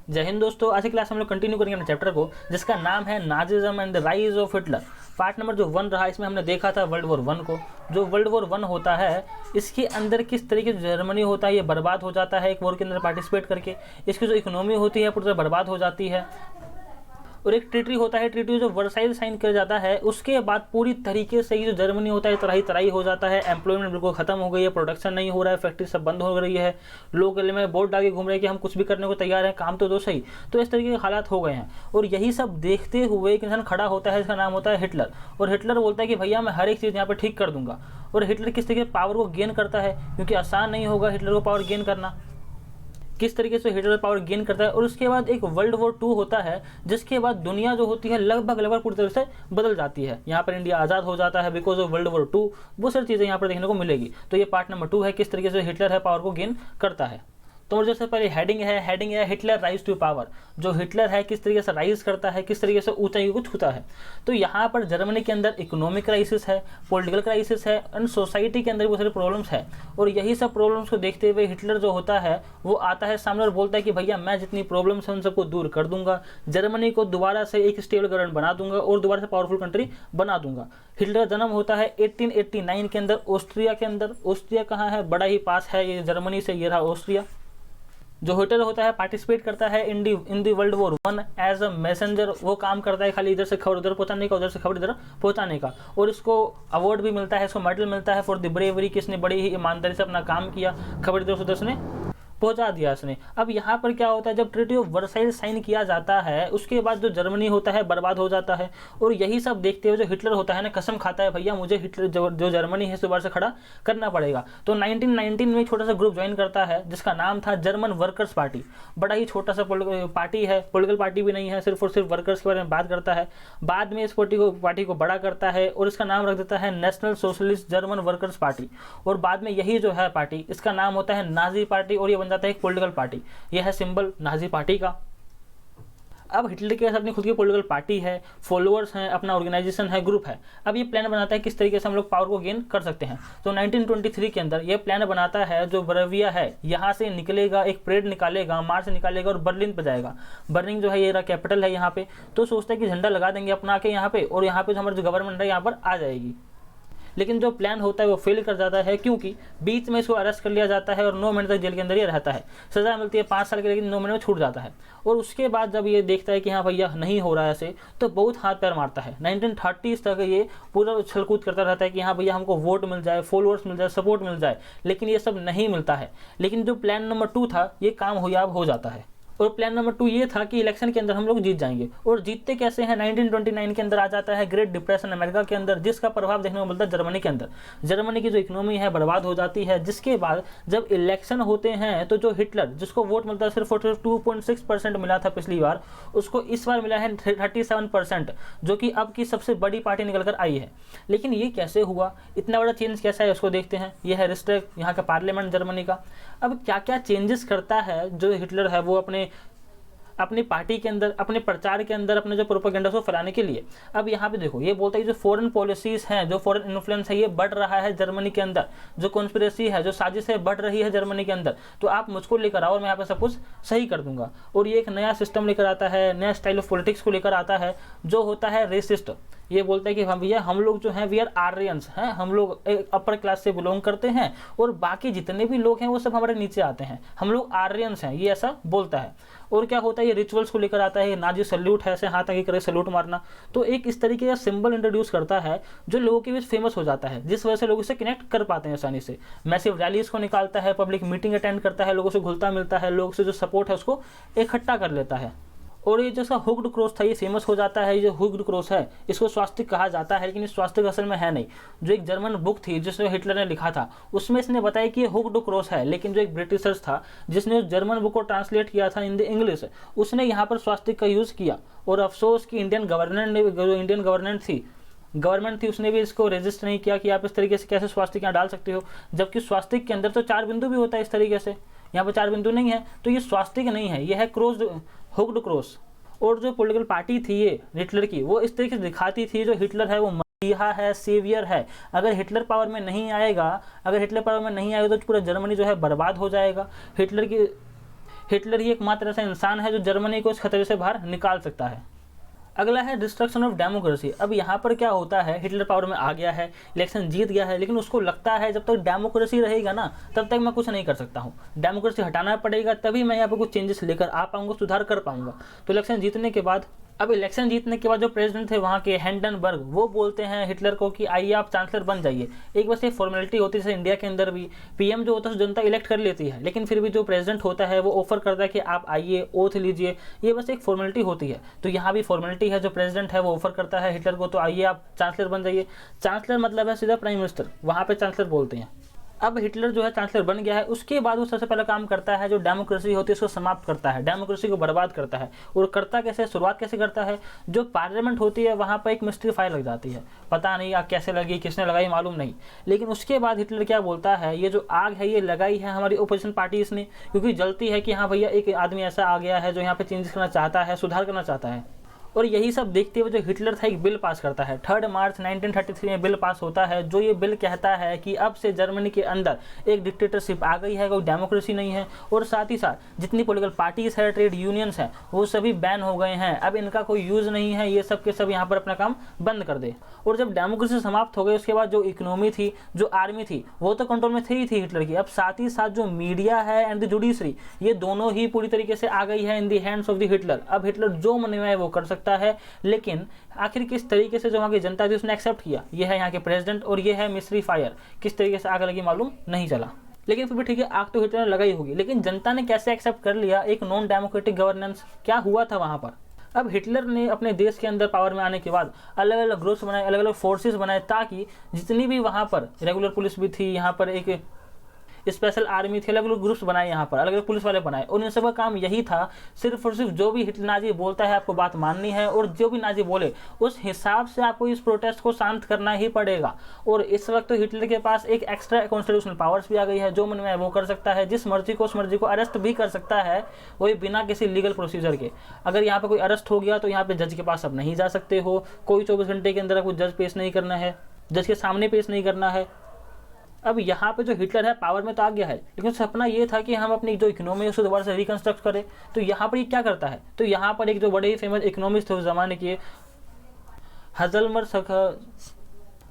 जय हिंद दोस्तों, आज की क्लास हम लोग कंटिन्यू करेंगे अपने चैप्टर को जिसका नाम है Nazism and the rise of Hitler. Part number जो 1 रहा, इसमें हमने देखा था वर्ल्ड वॉर 1 को। जो वर्ल्ड वॉर 1 होता है इसके अंदर किस तरीके से जर्मनी होता है ये बर्बाद हो जाता है एक वॉर के अंदर पार्टिसिपेट करके। इसकी जो इकोनॉमी होती है पूरी तरह बर्बाद हो जाती है। और एक ट्रीटी होता है, ट्रीटी जो वर्साइल साइन किया जाता है उसके बाद पूरी तरीके से ये जो जर्मनी होता है तराई तराई हो जाता है। एम्प्लॉयमेंट बिल्कुल खत्म हो गई है, प्रोडक्शन नहीं हो रहा है, फैक्ट्री सब बंद हो रही है, लोग गले में बोर्ड डाल के घूम रहे हैं कि हम कुछ भी करने को तैयार हैं, काम तो दो सही। तो इस तरीके के हालात हो गए हैं और यही सब देखते हुए एक इंसान खड़ा होता है, इसका नाम होता है हिटलर। और हिटलर बोलता है कि भैया मैं हर एक चीज़ यहाँ पर ठीक कर दूंगा। और हिटलर किस तरीके पावर को गेन करता है, क्योंकि आसान नहीं होगा हिटलर को पावर गेन करना, किस तरीके से हिटलर पावर गेन करता है। और उसके बाद एक वर्ल्ड वॉर 2 होता है जिसके बाद दुनिया जो होती है लगभग पूरी तरह से बदल जाती है। यहाँ पर इंडिया आज़ाद हो जाता है बिकॉज ऑफ वर्ल्ड वॉर 2। बहुत सारी चीज़ें यहाँ पर देखने को मिलेगी। तो ये पार्ट नंबर 2 है, किस तरीके से हिटलर है पावर को गेन करता है। तो जैसे पहले हेडिंग है हिटलर राइज टू पावर। जो हिटलर है किस तरीके से राइज करता है, किस तरीके से ऊंचाई को छूता है। तो यहाँ पर जर्मनी के अंदर इकोनॉमिक क्राइसिस है, पॉलिटिकल क्राइसिस है एंड सोसाइटी के अंदर बहुत सारे प्रॉब्लम्स है। और यही सब प्रॉब्लम्स को देखते हुए हिटलर जो होता है वो आता है सामने और बोलता है कि भैया मैं जितनी प्रॉब्लम्स हैं उन सबको दूर कर दूंगा, जर्मनी को दोबारा से एक स्टेबल गवर्नमेंट बना दूंगा और दोबारा से पावरफुल कंट्री बना दूंगा। हिटलर का जन्म होता है 1889 के अंदर ऑस्ट्रिया के अंदर। ऑस्ट्रिया कहाँ है, बड़ा ही पास है ये जर्मनी से, ये रहा ऑस्ट्रिया। जो हिटलर होता है पार्टिसिपेट करता है in the world war 1 as a messenger. वो काम करता है खाली इधर से खबर उधर पहुंचाने का, उधर से खबर इधर पहुंचाने का। और इसको अवार्ड भी मिलता है, इसको मेडल मिलता है फॉर द ब्रेवरी, किसने बड़ी ही ईमानदारी से अपना काम किया, खबर इधर से उधर से पहुंचा दिया इसने। अब यहाँ पर क्या होता है, जब ट्रीटी ऑफ वर्साइल साइन किया जाता है उसके बाद जो जर्मनी होता है बर्बाद हो जाता है। और यही सब देखते हुए जो हिटलर होता है ना कसम खाता है भैया मुझे हिटलर जो जर्मनी है दोबारा से खड़ा करना पड़ेगा। तो 1919 में छोटा सा ग्रुप ज्वाइन करता है जिसका नाम था जर्मन वर्कर्स पार्टी। बड़ा ही छोटा सा पार्टी है, पॉलिटिकल पार्टी भी नहीं है, सिर्फ और सिर्फ वर्कर्स के बारे में बात करता है। बाद में इस पार्टी को बड़ा करता है और इसका नाम रख देता है national socialist German workers party. और बाद में यही जो है पार्टी इसका नाम होता है नाजी पार्टी और ये बन जाता है एक पॉलिटिकल पार्टी। यह है सिंबल नाजी पार्टी का। अब हिटलर के पास अपनी खुद की पॉलिटिकल पार्टी है, फॉलोअर्स हैं, अपना ऑर्गेनाइजेशन है, ग्रुप है। अब ये प्लान बनाता है किस तरीके से हम लोग पावर को गेन कर सकते हैं। तो 1923 के अंदर ये प्लान बनाता है, जो बरविया है यहाँ से निकलेगा, एक परेड निकालेगा, मार्च निकालेगा और बर्लिन पे जाएगा। बर्लिन जो है ये कैपिटल है यहाँ पे। तो सोचता है कि झंडा लगा देंगे अपना के यहाँ पे और यहाँ पे जो हमारी जो गवर्नमेंट है यहाँ पर आ जाएगी। लेकिन जो प्लान होता है वो फेल कर जाता है, क्योंकि बीच में इसको अरेस्ट कर लिया जाता है और 9 महीने तक जेल के अंदर ही रहता है। सजा मिलती है 5 साल की, लेकिन 9 महीने में छूट जाता है। और उसके बाद जब ये देखता है कि हाँ भैया नहीं हो रहा है ऐसे, तो बहुत हाथ पैर मारता है। 1930s तक ये पूरा उछलकूद करता रहता है कि हाँ भैया हमको वोट मिल जाए, फॉलोअर्स मिल जाए, सपोर्ट मिल जाए, लेकिन ये सब नहीं मिलता है। लेकिन जो प्लान नंबर 2 था ये कामयाब हो जाता है। और प्लान नंबर 2 ये था कि इलेक्शन के अंदर हम लोग जीत जाएंगे। और जीतते कैसे हैं, 1929 के अंदर आ जाता है ग्रेट डिप्रेशन अमेरिका के अंदर, जिसका प्रभाव देखने को मिलता है जर्मनी के अंदर। जर्मनी की जो इकोनॉमी है बर्बाद हो जाती है। जिसके बाद जब इलेक्शन होते हैं तो जो हिटलर जिसको वोट मिलता है सिर्फ 2.6% मिला था पिछली बार, उसको इस बार मिला है 37%, जो कि अब की सबसे बड़ी पार्टी निकल कर आई है। लेकिन ये कैसे हुआ, इतना बड़ा चेंज कैसा है उसको देखते हैं। यह है रिस्टैग, यहाँ का पार्लियामेंट जर्मनी का। अब क्या क्या चेंजेस करता है जो हिटलर है वो अपनी पार्टी के अंदर, अपने प्रचार के अंदर, अपने जो प्रोपेगेंडा को फैलाने के लिए। अब यहाँ पे देखो ये बोलता है जो फॉरेन पॉलिसीज हैं, जो फॉरेन इन्फ्लुएंस है ये बढ़ रहा है जर्मनी के अंदर, जो कॉन्स्पिरेसी है, जो साजिश है बढ़ रही है जर्मनी के अंदर। तो आप मुझको लेकर आओ और मैं यहाँ पे सब कुछ सही कर दूंगा। और ये एक नया सिस्टम लेकर आता है, नया स्टाइल ऑफ पॉलिटिक्स को लेकर आता है जो होता है रेसिस्ट। ये बोलता है कि हाँ भैया हम लोग जो हैं वी आर आर्यंस हैं, हम लोग एक अपर क्लास से बिलोंग करते हैं और बाकी जितने भी लोग हैं वो सब हमारे नीचे आते हैं, हम लोग आर्यंस हैं, ये ऐसा बोलता है। और क्या होता है ये रिचुअल्स को लेकर आता है, नाजी सल्यूट है, ऐसे हाथ आगे करे सल्यूट मारना। तो एक इस तरीके का सिंबल इंट्रोड्यूस करता है जो लोगों के बीच फेमस हो जाता है, जिस वजह से लोग इससे कनेक्ट कर पाते हैं आसानी से। मैसिव रैलीज को निकालता है, पब्लिक मीटिंग अटेंड करता है, लोगों से घुलता मिलता है, लोगों से जो सपोर्ट है उसको इकट्ठा कर लेता है। और ये जैसा हुक्ड क्रॉस था ये फेमस हो जाता है। ये जो हुक्ड क्रॉस है इसको स्वास्तिक कहा जाता है, लेकिन इस स्वास्तिक असल में है नहीं। जो एक जर्मन बुक थी जिसमें हिटलर ने लिखा था उसमें इसने बताया कि ये हुक्ड क्रॉस है, लेकिन जो एक ब्रिटिशर्स था जिसने उस जर्मन बुक को ट्रांसलेट किया था इन द इंग्लिश, उसने यहाँ पर स्वास्तिक का यूज़ किया। और अफसोस कि इंडियन गवर्नमेंट थी उसने भी इसको रेजिस्ट नहीं किया कि आप इस तरीके से कैसे स्वास्तिक यहाँ डाल सकते हो, जबकि स्वास्तिक के अंदर तो 4 बिंदु भी होता है इस तरीके से, यहाँ पर 4 बिंदु नहीं है। तो ये स्वास्तिक नहीं है, यह है हुक्ड क्रॉस। और जो पॉलिटिकल पार्टी थी ये हिटलर की, वो इस तरीके से दिखाती थी जो हिटलर है वो मसीहा है, सेवियर है। अगर हिटलर पावर में नहीं आएगा तो पूरा जर्मनी जो है बर्बाद हो जाएगा। हिटलर ही एकमात्र ऐसा इंसान है जो जर्मनी को इस खतरे से बाहर निकाल सकता है। अगला है डिस्ट्रक्शन ऑफ डेमोक्रेसी। अब यहाँ पर क्या होता है, हिटलर पावर में आ गया है, इलेक्शन जीत गया है, लेकिन उसको लगता है जब तक डेमोक्रेसी रहेगा ना तब तक मैं कुछ नहीं कर सकता हूँ, डेमोक्रेसी हटाना पड़ेगा तभी मैं यहाँ पर कुछ चेंजेस लेकर आ पाऊंगा, सुधार कर पाऊंगा। तो इलेक्शन जीतने के बाद जो प्रेसिडेंट थे वहाँ के हिंडनबर्ग, वो बोलते हैं हिटलर को कि आइए आप चांसलर बन जाइए। एक बस एक फॉर्मेलिटी होती है, जैसे इंडिया के अंदर भी पीएम जो होता है जनता इलेक्ट कर लेती है, लेकिन फिर भी जो प्रेसिडेंट होता है वो ऑफर करता है कि आप आइए, ओथ लीजिए, ये बस एक फॉर्मेलिटी होती है। तो यहाँ भी फॉर्मेलिटी है, जो प्रेसिडेंट है वो ऑफर करता है हिटलर को, तो आइए आप चांसलर बन जाइए। चांसलर मतलब है सीधा प्राइम मिनिस्टर, वहाँ पे चांसलर बोलते हैं। अब हिटलर जो है चांसलर बन गया है, उसके बाद वो सबसे पहला काम करता है जो डेमोक्रेसी होती है उसको समाप्त करता है, डेमोक्रेसी को बर्बाद करता है। और करता कैसे, शुरुआत कैसे करता है, जो पार्लियामेंट होती है वहाँ पर एक मिस्ट्री फाइल लग जाती है, पता नहीं आग कैसे लगी, किसने लगाई मालूम नहीं, लेकिन उसके बाद हिटलर क्या बोलता है, ये जो आग है ये लगाई है हमारी ओपोजिशन पार्टीज ने, क्योंकि जलती है कि हाँ भैया एक आदमी ऐसा आ गया है जो यहाँ पे चेंजेस करना चाहता है, सुधार करना चाहता है। और यही सब देखते हुए जो हिटलर था एक बिल पास करता है। 3 मार्च 1933 में बिल पास होता है, जो ये बिल कहता है कि अब से जर्मनी के अंदर एक डिक्टेटरशिप आ गई है, कोई डेमोक्रेसी नहीं है, और साथ ही साथ जितनी पॉलिटिकल पार्टीज है, ट्रेड यूनियंस हैं, वो सभी बैन हो गए हैं, अब इनका कोई यूज़ नहीं है, ये सब के सब यहाँ पर अपना काम बंद कर दे। और जब डेमोक्रेसी समाप्त हो गई उसके बाद जो इकोनॉमी थी, जो आर्मी थी, वो तो कंट्रोल में थी हिटलर की, अब साथ ही साथ जो मीडिया है एंड द जुडिशरी, ये दोनों ही पूरी तरीके से आ गई है in the hands of the Hitler. अब हिटलर जो मन में है वो कर सकता है, लेकिन आखिर किस तरीके से जो वहाँ की जनता थी उसने एक्सेप्ट किया, ये है यहाँ के प्रेसिडेंट, और ये है मिस्ट्री फायर, किस तरीके से आग लगी मालूम नहीं चला। लेकिन फिर भी ठीक है, आग तो हिटलर ने लगाई होगी, लेकिन जनता ने कैसे एक्सेप्ट कर लिया एक नॉन डेमोक्रेटिक गवर्नेंस, क्या हुआ था वहाँ पर। अब हिटलर ने अपने देश के अंदर पावर में आने के बाद अलग अलग ग्रुप्स बनाए, अलग अलग फोर्सेस बनाए, ताकि जितनी भी वहाँ पर रेगुलर पुलिस भी थी, यहाँ पर एक स्पेशल आर्मी थी, अलग अलग ग्रुप्स बनाए, यहाँ पर अलग अलग पुलिस वाले बनाए, और इन सब का काम यही था सिर्फ और सिर्फ जो भी हिटलर नाजी बोलता है आपको बात माननी है, और जो भी नाजी बोले उस हिसाब से आपको इस प्रोटेस्ट को शांत करना ही पड़ेगा। और इस वक्त तो हिटलर के पास एक एक्स्ट्रा कॉन्स्टिट्यूशनल पावर्स भी आ गई है, जो मन में है वो कर सकता है, जिस मर्जी को उस मर्जी को अरेस्ट भी कर सकता है, वही बिना किसी लीगल प्रोसीजर के। अगर यहाँ पर कोई अरेस्ट हो गया तो यहाँ पे जज के पास अब नहीं जा सकते हो, कोई 24 घंटे के अंदर आपको जज पेश नहीं करना है, जज के सामने पेश नहीं करना है। अब यहाँ पे जो हिटलर है पावर में तो आ गया है, लेकिन सपना ये था कि हम अपनी जो इकोनॉमी है उसको दोबारा से रिकंस्ट्रक्ट करें। तो यहाँ पर ये क्या करता है, तो यहाँ पर एक जो बड़े ही फेमस इकोनॉमिस्ट थे उस जमाने के,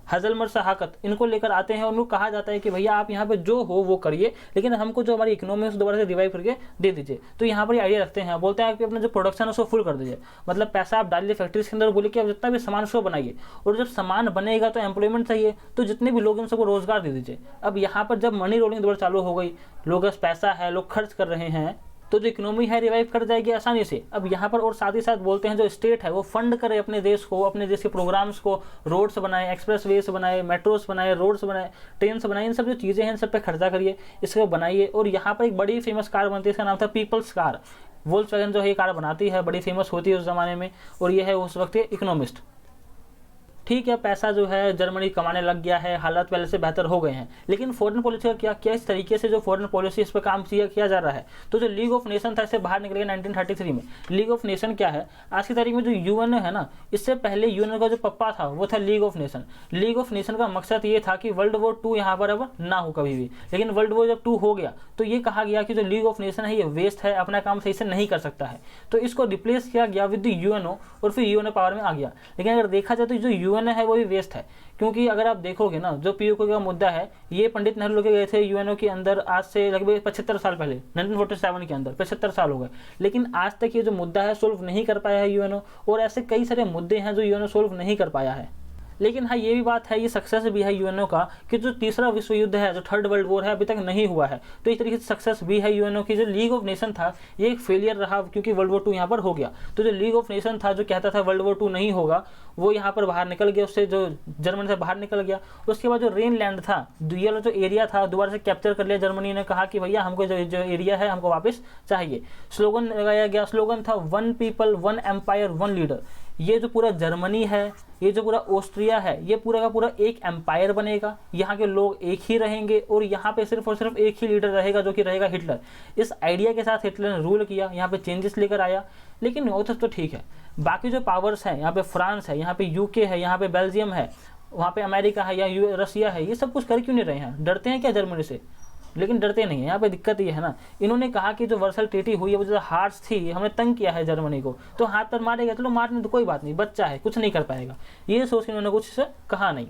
हजलमर सहाकत, इनको लेकर आते हैं और उनको कहा जाता है कि भैया आप यहाँ पे जो हो वो करिए, लेकिन हमको जो हमारी इकोनॉमी है उसको दोबारा से रिवाइव करके दे दीजिए। तो यहाँ पर ये आइडिया रखते हैं, बोलते हैं कि अपना जो प्रोडक्शन है उसको फुल कर दीजिए, मतलब पैसा आप डालिए फैक्ट्रीज के अंदर, बोले कि आप जितना भी सामान उसको बनाइए, और जब सामान बनेगा तो एम्प्लॉयमेंट चाहिए, तो जितने भी लोग हैं सबको रोजगार दे दीजिए। अब यहाँ पर जब मनी रोलिंग दोबारा चालू हो गई, लोगों के पैसा है, लोग खर्च कर रहे हैं, तो जो इकोनॉमी है रिवाइव कर जाएगी आसानी से। अब यहाँ पर और साथ ही साथ बोलते हैं जो स्टेट है वो फंड करे अपने देश को, अपने देश के प्रोग्राम्स को, रोड्स बनाए, एक्सप्रेस वेज बनाए, मेट्रोस बनाए, रोड्स बनाए, ट्रेन्स बनाए, इन सब जो चीज़ें हैं इन सब पे खर्चा करिए, इसको बनाइए। और यहाँ पर एक बड़ी फेमस कार बनती है, इसका नाम था पीपल्स कार। वोल्क्सवैगन जो है ये कार बनाती है, बड़ी फेमस होती है उस जमाने में, और ये है उस वक्त इकोनॉमिस्ट। ठीक है, पैसा जो है जर्मनी कमाने लग गया है, हालात पहले से बेहतर हो गए हैं, लेकिन फॉरेन पॉलिसी का क्या इस तरीके से जो फॉरेन पॉलिसी इस पर काम किया जा रहा है। तो जो लीग ऑफ नेशन था इससे बाहर निकल गया 1933 में। लीग ऑफ नेशन क्या है, आज की तारीख में जो यूएनओ है ना, इससे पहले यूएनओ का जो पप्पा था वो था league of nation. League of nation का मकसद ये था कि वर्ल्ड वॉर 2 यहाँ पर अब ना हो कभी भी, लेकिन वर्ल्ड वॉर जब 2 हो गया तो ये कहा गया कि जो लीग ऑफ नेशन है ये वेस्ट है, अपना काम सही से नहीं कर सकता है, तो इसको रिप्लेस किया गया विद यूएनओ, और फिर यूएनओ पावर में आ गया। लेकिन अगर देखा जाए तो जो यूएनओ है वो भी वेस्ट है, क्योंकि अगर आप देखोगे ना जो पीओके का मुद्दा है, ये पंडित नेहरू लेके गए थे यूएनओ के अंदर आज से लगभग 75 साल पहले, 1947 के अंदर 75 साल हो गए, लेकिन आज तक ये जो मुद्दा है सोल्व नहीं कर पाया है यूएनओ, और ऐसे कई सारे मुद्दे हैं जो यूएनओ सोल्व नहीं कर पाया है। लेकिन हाँ ये भी बात है, ये सक्सेस भी है यूएनओ का कि जो तीसरा विश्व युद्ध है, जो 3rd वर्ल्ड वॉर है, अभी तक नहीं हुआ है, तो इस तरीके से सक्सेस भी है यूएनओ की। जो लीग ऑफ नेशन था ये एक फेलियर रहा, क्योंकि वर्ल्ड वॉर 2 यहाँ पर हो गया। तो जो लीग ऑफ नेशन था जो कहता था वर्ल्ड वॉर 2 नहीं होगा, वो यहाँ पर बाहर निकल गया, उससे जो जर्मनी से बाहर निकल गया। उसके बाद जो रेनलैंड था, ये जो एरिया था, दोबारा से कैप्चर कर लिया जर्मनी ने, कहा कि भैया हमको जो एरिया है हमको वापस चाहिए। स्लोगन लगाया गया, स्लोगन था 1 पीपल 1 एम्पायर 1 लीडर। ये जो पूरा जर्मनी है, ये जो पूरा ऑस्ट्रिया है, ये पूरा का पूरा एक एम्पायर बनेगा, यहाँ के लोग एक ही रहेंगे, और यहाँ पे सिर्फ और सिर्फ एक ही लीडर रहेगा जो कि रहेगा हिटलर। इस आइडिया के साथ हिटलर ने रूल किया, यहाँ पे चेंजेस लेकर आया। लेकिन वो तो ठीक है, बाकी जो पावर्स हैं, यहाँ पे फ्रांस है, यहाँ पे यूके है, यहाँ पे बेल्जियम है, वहाँ पे अमेरिका है या रसिया है, ये सब कुछ कर क्यों नहीं रहे हैं, डरते हैं क्या जर्मनी से? लेकिन डरते नहीं है। यहाँ पे दिक्कत ये है ना, इन्होंने कहा कि जो वर्सल ट्रीटी हुई है वो जो हार्श थी, हमने तंग किया है जर्मनी को, तो हाथ पर मारेगा, चलो मारने तो कोई बात नहीं, बच्चा है कुछ नहीं कर पाएगा, ये सोच के इन्होंने कुछ कहा नहीं।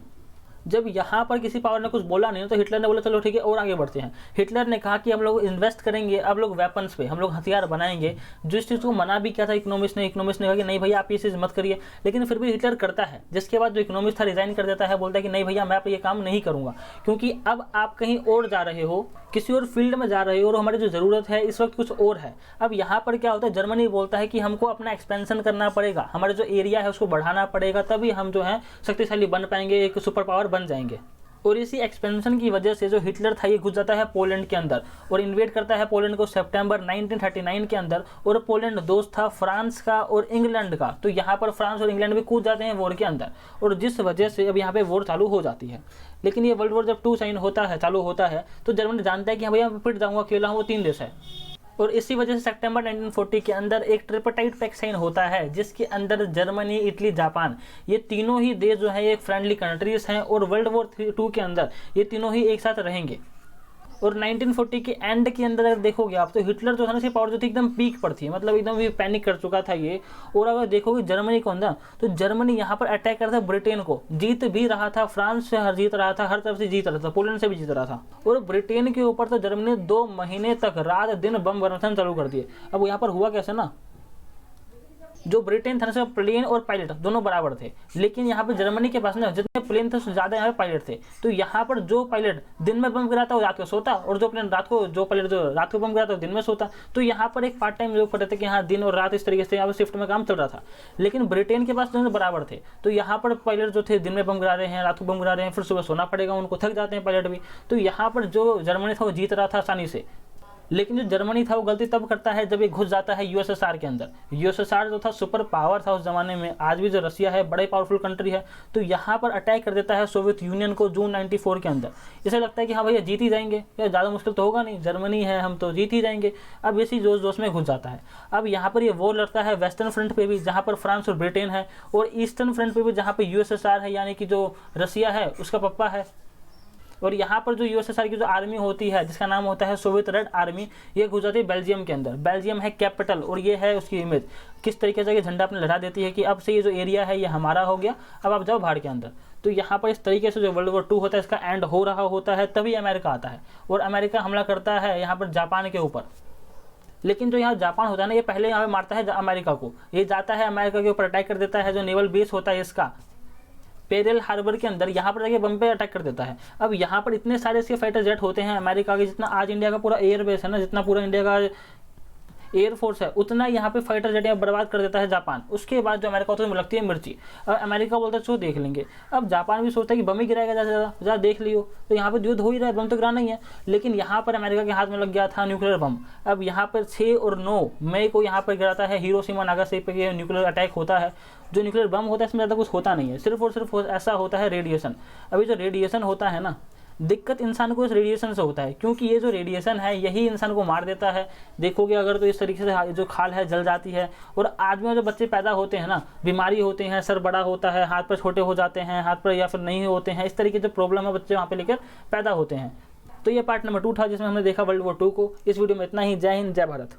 जब यहाँ पर किसी पावर ने कुछ बोला नहीं तो हिटलर ने बोला चलो ठीक है और आगे बढ़ते हैं। हिटलर ने कहा कि हम लोग इन्वेस्ट करेंगे, अब लोग वेपन्स पे, हम लोग हथियार बनाएंगे। जो इस चीज़ को मना भी किया था इकोनॉमिस्ट ने कहा कि नहीं भैया आप ये चीज़ मत करिए, लेकिन फिर भी हिटलर करता है। जिसके बाद जो इकोनॉमिस्ट था रिजाइन कर देता है, बोलता है कि नहीं भैया मैं आप ये काम नहीं करूँगा, क्योंकि अब आप कहीं और जा रहे हो, किसी और फील्ड में जा रहे हो और हमारी जो ज़रूरत है इस वक्त कुछ और है। अब यहाँ पर क्या होता है, जर्मनी बोलता है कि हमको अपना एक्सपेंशन करना पड़ेगा, हमारा जो एरिया है उसको बढ़ाना पड़ेगा, तभी हम जो है शक्तिशाली बन पाएंगे, एक सुपर पावर बन जाएंगे। और इसी एक्सपेंशन की वजह से जो हिटलर था ये घुस जाता है पोलैंड के अंदर और इन्वेड करता है पोलैंड को सितंबर 1939 के अंदर। और पोलैंड दोस्त था फ्रांस का और इंग्लैंड का, तो यहाँ पर फ्रांस और इंग्लैंड भी कूद जाते हैं वॉर के अंदर, और जिस वजह से अब यहाँ पे वॉर चालू हो जाती है। लेकिन ये वर्ल्ड वॉर जब 2 साइन होता है, चालू होता है, तो जर्मनी जानता है कि हाँ भैया मैं पिट जाऊँगा, अकेला हूँ, वो 3 देश है। और इसी वजह से सितंबर 1940 के अंदर एक ट्रिपटाइट पैक्ट साइन होता है, जिसके अंदर जर्मनी, इटली, जापान, ये तीनों ही देश जो है एक फ्रेंडली कंट्रीज हैं और वर्ल्ड वॉर 2 के अंदर ये तीनों ही एक साथ रहेंगे। और 1940 के एंड के अंदर अगर देखोगे आप, तो हिटलर जो है ना, इसकी पावर जो थी एकदम पीक पर थी, मतलब एकदम भी पैनिक कर चुका था ये। और अगर देखोगे जर्मनी को अंदर, तो जर्मनी यहाँ पर अटैक करता था ब्रिटेन को, जीत भी रहा था, फ्रांस से जीत रहा था, हर तरफ से जीत रहा था, पोलैंड से भी जीत रहा था। और ब्रिटेन के ऊपर तो जर्मनी ने 2 महीने तक रात दिन बम बरसाना चालू कर दिए। अब यहाँ पर हुआ कैसे ना, जो ब्रिटेन था ना, प्लेन और पायलट दोनों बराबर थे, लेकिन यहाँ पर जर्मनी के पास ना जितने प्लेन थे उससे ज़्यादा यहाँ पे पायलट थे। तो यहाँ पर जो पायलट दिन में बम गिराता वो रात को सोता, और जो प्लेन जो पायलट जो रात को बम गिराता वो दिन में सोता। तो यहाँ पर एक पार्ट टाइम लोग पढ़ते थे कि हाँ दिन और रात इस तरीके से यहाँ पर शिफ्ट में काम चल रहा था। लेकिन ब्रिटेन के पास दोनों बराबर थे, तो यहाँ पर पायलट जो थे दिन में बम गिरा रहे हैं, रात को बम गिरा रहे हैं, फिर सुबह सोना पड़ेगा उनको, थक जाते हैं पायलट भी। तो यहाँ पर जो जर्मनी था वो जीत रहा था आसानी से। लेकिन जो जर्मनी था वो गलती तब करता है जब ये घुस जाता है यूएसएसआर के अंदर। यूएसएसआर जो था सुपर पावर था उस जमाने में, आज भी जो रसिया है बड़े पावरफुल कंट्री है, तो यहाँ पर अटैक कर देता है सोवियत यूनियन को जून 94 के अंदर। इसे लगता है कि हाँ भैया जीत ही जाएंगे, या ज़्यादा मुश्किल तो होगा नहीं, जर्मनी है हम तो जीत ही जाएंगे। अब इसी जोश में घुस जाता है। अब यहाँ पर ये वॉर लड़ता है वेस्टर्न फ्रंट पे भी, जहाँ पर फ्रांस और ब्रिटेन है, और ईस्टर्न फ्रंट पे भी, जहाँ पर यूएसएसआर है, यानी कि जो रसिया है उसका पप्पा है। और यहाँ पर जो यूएसएसआर की जो आर्मी होती है जिसका नाम होता है सोवियत रेड आर्मी, ये घुस जाती है बेल्जियम के अंदर। बेल्जियम है कैपिटल, और ये है उसकी इमेज, किस तरीके से ये झंडा अपने लहरा देती है कि अब से ये जो एरिया है ये हमारा हो गया, अब आप जाओ बाहर के अंदर। तो यहाँ पर इस तरीके से जो वर्ल्ड वॉर 2 होता है इसका एंड हो रहा होता है, तभी अमेरिका आता है और अमेरिका हमला करता है यहाँ पर जापान के ऊपर। लेकिन जो यहाँ जापान होता है ना, ये पहले यहाँ पे मारता है अमेरिका को, ये जाता है अमेरिका के ऊपर अटैक कर देता है, जो नेवल बेस होता है इसका पेरेल हार्बर के अंदर, यहाँ पर जाके बम पे अटैक कर देता है। अब यहाँ पर इतने सारे इसके फाइटर जेट होते हैं अमेरिका के, जितना आज इंडिया का पूरा एयरबेस है ना, जितना पूरा इंडिया का एयरफोर्स है, उतना यहाँ पे फाइटर जेट बर्बाद कर देता है जापान। उसके बाद जो अमेरिका होता है लगती है मिर्ची। अब अमेरिका बोलता है चलो देख लेंगे। अब जापान भी सोचता है कि बम ही गिराएगा ज़्यादा देख लियो, तो यहाँ पर युद्ध हो ही रहा है, बम तो गिराना ही है। लेकिन यहाँ पर अमेरिका के हाथ में लग गया था न्यूक्लियर बम। अब यहाँ पर 6 और 9 मई को यहाँ पर गिराता है हिरोशिमा नागासाकी पे न्यूक्लियर अटैक होता है। जो न्यूक्लियर बम होता है इसमें ज़्यादा कुछ होता नहीं है, सिर्फ और सिर्फ ऐसा होता है रेडिएशन। अभी जो रेडिएशन होता है ना, दिक्कत इंसान को इस रेडिएशन से होता है, क्योंकि ये जो रेडिएशन है यही इंसान को मार देता है। देखोगे अगर तो इस तरीके से जो खाल है जल जाती है। और आज में जो बच्चे पैदा होते हैं ना, बीमारी होते हैं, सर बड़ा होता है, हाथ पर छोटे हो जाते हैं, हाथ पर या फिर नहीं होते हैं, इस तरीके से प्रॉब्लम है, बच्चे वहाँ पे लेकर पैदा होते हैं। तो ये पार्ट नंबर 2 था जिसमें हमने देखा वर्ल्ड वॉर 2 को। इस वीडियो में इतना ही। जय हिंद, जय भारत।